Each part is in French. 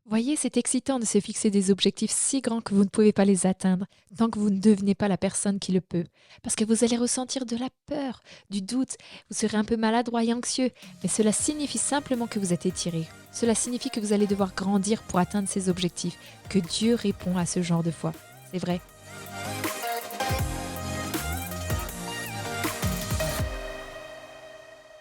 Voyez, c'est excitant de se fixer des objectifs si grands que vous ne pouvez pas les atteindre tant que vous ne devenez pas la personne qui le peut. Parce que vous allez ressentir de la peur, du doute, vous serez un peu maladroit et anxieux, mais cela signifie simplement que vous êtes étiré. Cela signifie que vous allez devoir grandir pour atteindre ces objectifs, que Dieu répond à ce genre de foi. C'est vrai.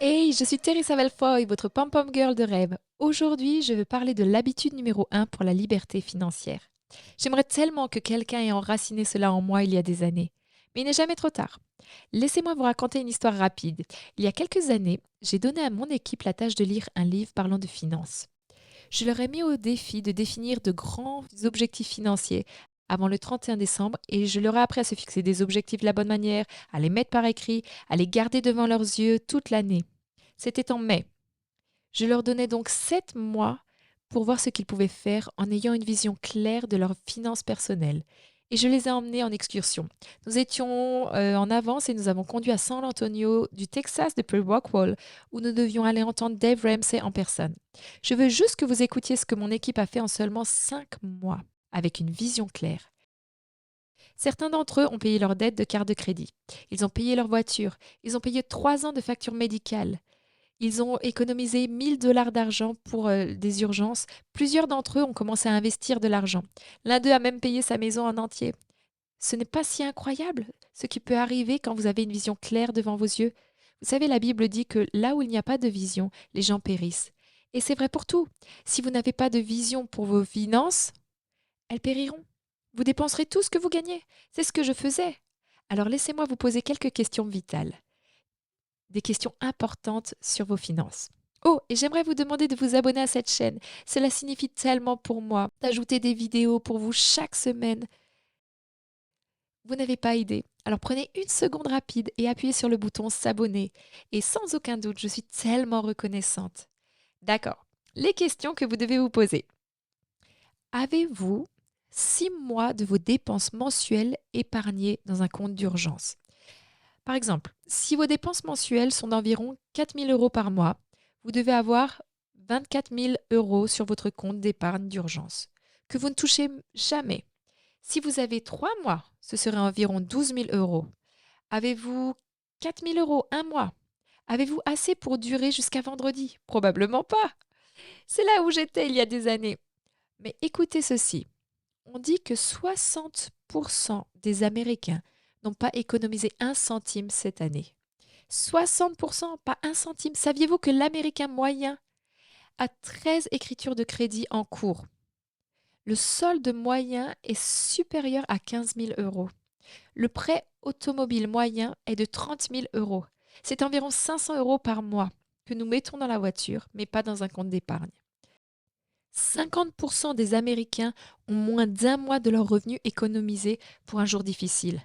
Hey, je suis Teresa Belfoy, votre pom-pom girl de rêve. Aujourd'hui, je veux parler de l'habitude numéro 1 pour la liberté financière. J'aimerais tellement que quelqu'un ait enraciné cela en moi il y a des années. Mais il n'est jamais trop tard. Laissez-moi vous raconter une histoire rapide. Il y a quelques années, j'ai donné à mon équipe la tâche de lire un livre parlant de finances. Je leur ai mis au défi de définir de grands objectifs financiers avant le 31 décembre et je leur ai appris à se fixer des objectifs de la bonne manière, à les mettre par écrit, à les garder devant leurs yeux toute l'année. C'était en mai. Je leur donnais donc 7 mois pour voir ce qu'ils pouvaient faire en ayant une vision claire de leurs finances personnelles. Et je les ai emmenés en excursion. Nous étions en avance et nous avons conduit à San Antonio, du Texas depuis Rockwall, où nous devions aller entendre Dave Ramsey en personne. Je veux juste que vous écoutiez ce que mon équipe a fait en seulement 5 mois, avec une vision claire. Certains d'entre eux ont payé leurs dettes de carte de crédit. Ils ont payé leur voiture. Ils ont payé 3 ans de factures médicales. Ils ont économisé 1 000 $ d'argent pour des urgences. Plusieurs d'entre eux ont commencé à investir de l'argent. L'un d'eux a même payé sa maison en entier. Ce n'est pas si incroyable ce qui peut arriver quand vous avez une vision claire devant vos yeux. Vous savez, la Bible dit que là où il n'y a pas de vision, les gens périssent. Et c'est vrai pour tout. Si vous n'avez pas de vision pour vos finances, elles périront. Vous dépenserez tout ce que vous gagnez. C'est ce que je faisais. Alors laissez-moi vous poser quelques questions vitales, des questions importantes sur vos finances. Oh, et j'aimerais vous demander de vous abonner à cette chaîne. Cela signifie tellement pour moi d'ajouter des vidéos pour vous chaque semaine. Vous n'avez pas idée. Alors prenez une seconde rapide et appuyez sur le bouton s'abonner. Et sans aucun doute, je suis tellement reconnaissante. D'accord. Les questions que vous devez vous poser. Avez-vous 6 mois de vos dépenses mensuelles épargnées dans un compte d'urgence? Par exemple, si vos dépenses mensuelles sont d'environ 4 000 € par mois, vous devez avoir 24 000 € sur votre compte d'épargne d'urgence, que vous ne touchez jamais. Si vous avez 3 mois, ce serait environ 12 000 €. Avez-vous 4 000 € un mois? Avez-vous assez pour durer jusqu'à vendredi? Probablement pas. C'est là où j'étais il y a des années. Mais écoutez ceci. On dit que 60% des Américains n'ont pas économisé un centime cette année. 60%, pas un centime. Saviez-vous que l'Américain moyen a 13 écritures de crédit en cours? Le solde moyen est supérieur à 15 000 €. Le prêt automobile moyen est de 30 000 €. C'est environ 500 € par mois que nous mettons dans la voiture, mais pas dans un compte d'épargne. 50% des Américains ont moins d'un mois de leur revenu économisé pour un jour difficile.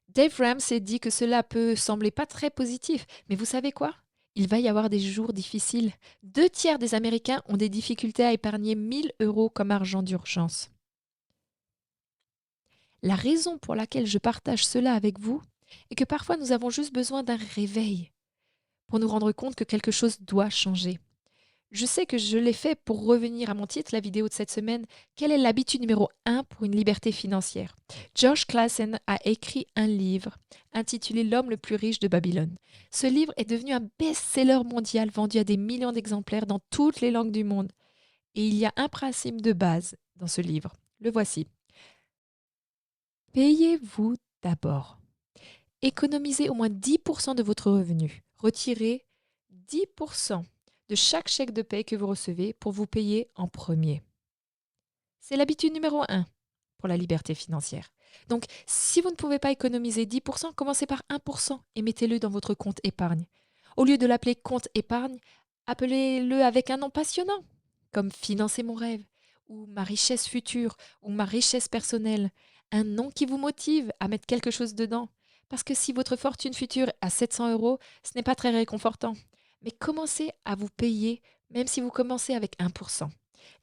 Dave Ramsey dit que cela peut sembler pas très positif, mais vous savez quoi? Il va y avoir des jours difficiles. 2 tiers des Américains ont des difficultés à épargner 1 000 € comme argent d'urgence. La raison pour laquelle je partage cela avec vous est que parfois nous avons juste besoin d'un réveil pour nous rendre compte que quelque chose doit changer. Je sais que je l'ai fait pour revenir à mon titre, la vidéo de cette semaine. Quelle est l'habitude numéro 1 pour une liberté financière? Josh Klassen a écrit un livre intitulé L'homme le plus riche de Babylone. Ce livre est devenu un best-seller mondial vendu à des millions d'exemplaires dans toutes les langues du monde. Et il y a un principe de base dans ce livre. Le voici. Payez-vous d'abord. Économisez au moins 10% de votre revenu. Retirez 10% de chaque chèque de paie que vous recevez pour vous payer en premier. C'est l'habitude numéro 1 pour la liberté financière. Donc, si vous ne pouvez pas économiser 10%, commencez par 1% et mettez-le dans votre compte épargne. Au lieu de l'appeler compte épargne, appelez-le avec un nom passionnant, comme Financer mon rêve, ou Ma richesse future, ou Ma richesse personnelle. Un nom qui vous motive à mettre quelque chose dedans. Parce que si votre fortune future a 700 €, ce n'est pas très réconfortant. Mais commencez à vous payer, même si vous commencez avec 1%.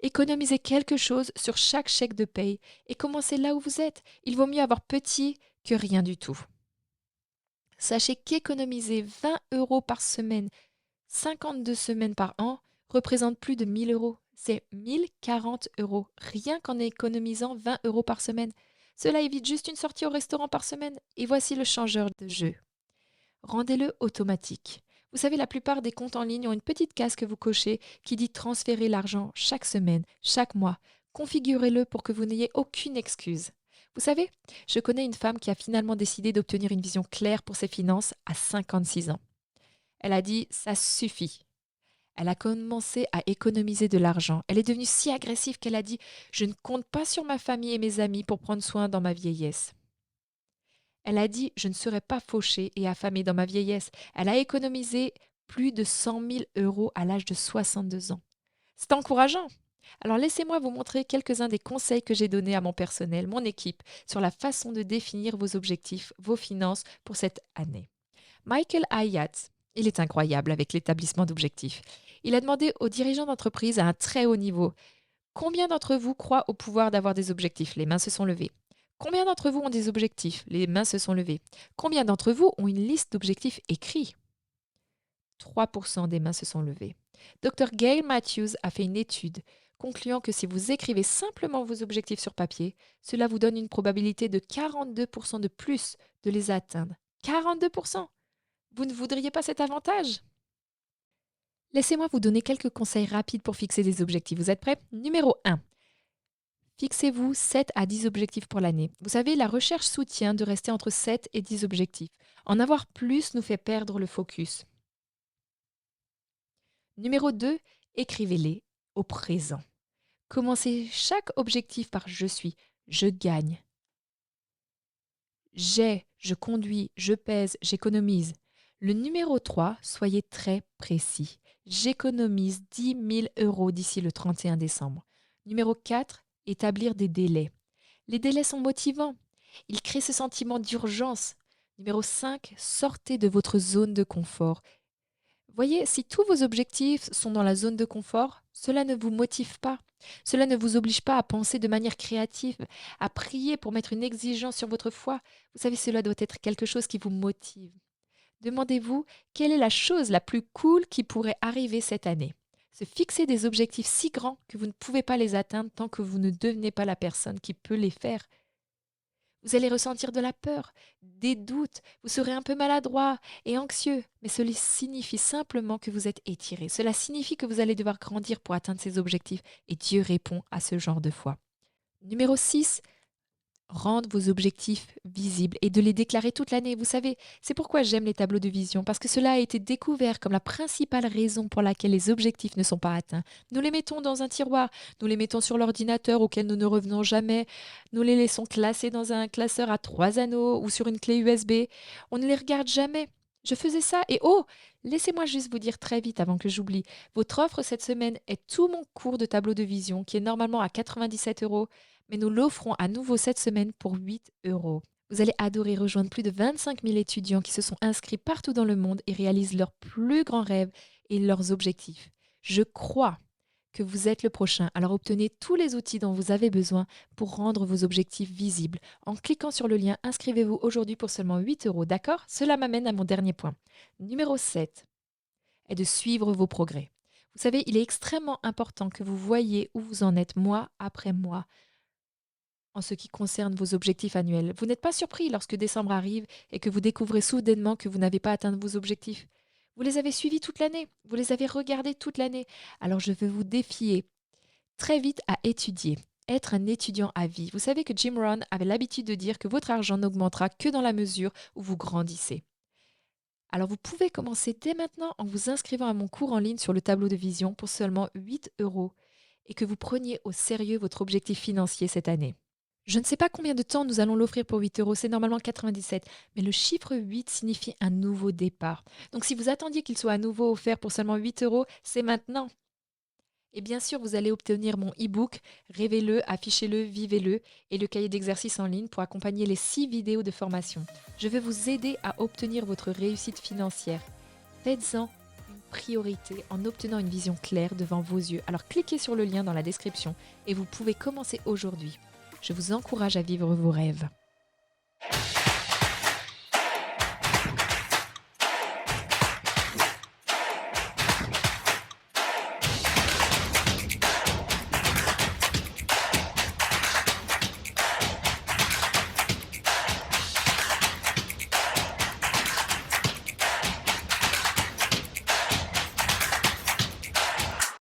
Économisez quelque chose sur chaque chèque de paye et commencez là où vous êtes. Il vaut mieux avoir petit que rien du tout. Sachez qu'économiser 20 € par semaine, 52 semaines par an, représente plus de 1 000 €. c'est 1040 euros, rien qu'en économisant 20 euros par semaine. Cela évite juste une sortie au restaurant par semaine. Et voici le changeur de jeu. Rendez-le automatique. Vous savez, la plupart des comptes en ligne ont une petite case que vous cochez qui dit transférer l'argent chaque semaine, chaque mois. Configurez-le pour que vous n'ayez aucune excuse. Vous savez, je connais une femme qui a finalement décidé d'obtenir une vision claire pour ses finances à 56 ans. Elle a dit « ça suffit ». Elle a commencé à économiser de l'argent. Elle est devenue si agressive qu'elle a dit « je ne compte pas sur ma famille et mes amis pour prendre soin dans ma vieillesse ». Elle a dit « je ne serai pas fauchée et affamée dans ma vieillesse ». Elle a économisé plus de 100 000 euros à l'âge de 62 ans. C'est encourageant. Alors laissez-moi vous montrer quelques-uns des conseils que j'ai donnés à mon personnel, mon équipe, sur la façon de définir vos objectifs, vos finances pour cette année. Michael Hyatt, il est incroyable avec l'établissement d'objectifs. Il a demandé aux dirigeants d'entreprise à un très haut niveau: combien d'entre vous croient au pouvoir d'avoir des objectifs? Les mains se sont levées. Combien d'entre vous ont des objectifs? Les mains se sont levées. Combien d'entre vous ont une liste d'objectifs écrits? 3% des mains se sont levées. Dr. Gail Matthews a fait une étude concluant que si vous écrivez simplement vos objectifs sur papier, cela vous donne une probabilité de 42% de plus de les atteindre. 42%! Vous ne voudriez pas cet avantage? Laissez-moi vous donner quelques conseils rapides pour fixer des objectifs. Vous êtes prêts? Numéro 1. Fixez-vous 7 à 10 objectifs pour l'année. Vous savez, la recherche soutient de rester entre 7 et 10 objectifs. En avoir plus nous fait perdre le focus. Numéro 2. Écrivez-les au présent. Commencez chaque objectif par je suis, je gagne. J'ai, je conduis, je pèse, j'économise. Le numéro 3, soyez très précis. J'économise 10 000 euros d'ici le 31 décembre. Numéro 4, établir des délais. Les délais sont motivants. Ils créent ce sentiment d'urgence. Numéro 5, sortez de votre zone de confort. Voyez, si tous vos objectifs sont dans la zone de confort, cela ne vous motive pas. Cela ne vous oblige pas à penser de manière créative, à prier pour mettre une exigence sur votre foi. Vous savez, cela doit être quelque chose qui vous motive. Demandez-vous quelle est la chose la plus cool qui pourrait arriver cette année. Se fixer des objectifs si grands que vous ne pouvez pas les atteindre tant que vous ne devenez pas la personne qui peut les faire. Vous allez ressentir de la peur, des doutes, vous serez un peu maladroit et anxieux, mais cela signifie simplement que vous êtes étiré. Cela signifie que vous allez devoir grandir pour atteindre ces objectifs et Dieu répond à ce genre de foi. Numéro 6, rendre vos objectifs visibles et de les déclarer toute l'année. Vous savez, c'est pourquoi j'aime les tableaux de vision, parce que cela a été découvert comme la principale raison pour laquelle les objectifs ne sont pas atteints. Nous les mettons dans un tiroir, nous les mettons sur l'ordinateur auquel nous ne revenons jamais, nous les laissons classés dans un classeur à 3 anneaux ou sur une clé USB. On ne les regarde jamais. Je faisais ça et oh, laissez-moi juste vous dire très vite avant que j'oublie, votre offre cette semaine est tout mon cours de tableau de vision qui est normalement à 97 euros. Mais nous l'offrons à nouveau cette semaine pour 8 euros. Vous allez adorer rejoindre plus de 25 000 étudiants qui se sont inscrits partout dans le monde et réalisent leurs plus grands rêves et leurs objectifs. Je crois que vous êtes le prochain, alors obtenez tous les outils dont vous avez besoin pour rendre vos objectifs visibles. En cliquant sur le lien, inscrivez-vous aujourd'hui pour seulement 8 euros, d'accord? Cela m'amène à mon dernier point. Numéro 7 est de suivre vos progrès. Vous savez, il est extrêmement important que vous voyiez où vous en êtes mois après mois, en ce qui concerne vos objectifs annuels. Vous n'êtes pas surpris lorsque décembre arrive et que vous découvrez soudainement que vous n'avez pas atteint vos objectifs. Vous les avez suivis toute l'année, vous les avez regardés toute l'année. Alors je veux vous défier très vite à étudier, être un étudiant à vie. Vous savez que Jim Rohn avait l'habitude de dire que votre argent n'augmentera que dans la mesure où vous grandissez. Alors vous pouvez commencer dès maintenant en vous inscrivant à mon cours en ligne sur le tableau de vision pour seulement 8 euros et que vous preniez au sérieux votre objectif financier cette année. Je ne sais pas combien de temps nous allons l'offrir pour 8 euros, c'est normalement 97, mais le chiffre 8 signifie un nouveau départ. Donc si vous attendiez qu'il soit à nouveau offert pour seulement 8 euros, c'est maintenant. Et bien sûr, vous allez obtenir mon e-book Rêvez-le, affichez-le, vivez-le et le cahier d'exercice en ligne pour accompagner les 6 vidéos de formation. Je vais vous aider à obtenir votre réussite financière. Faites-en une priorité en obtenant une vision claire devant vos yeux. Alors cliquez sur le lien dans la description et vous pouvez commencer aujourd'hui. Je vous encourage à vivre vos rêves.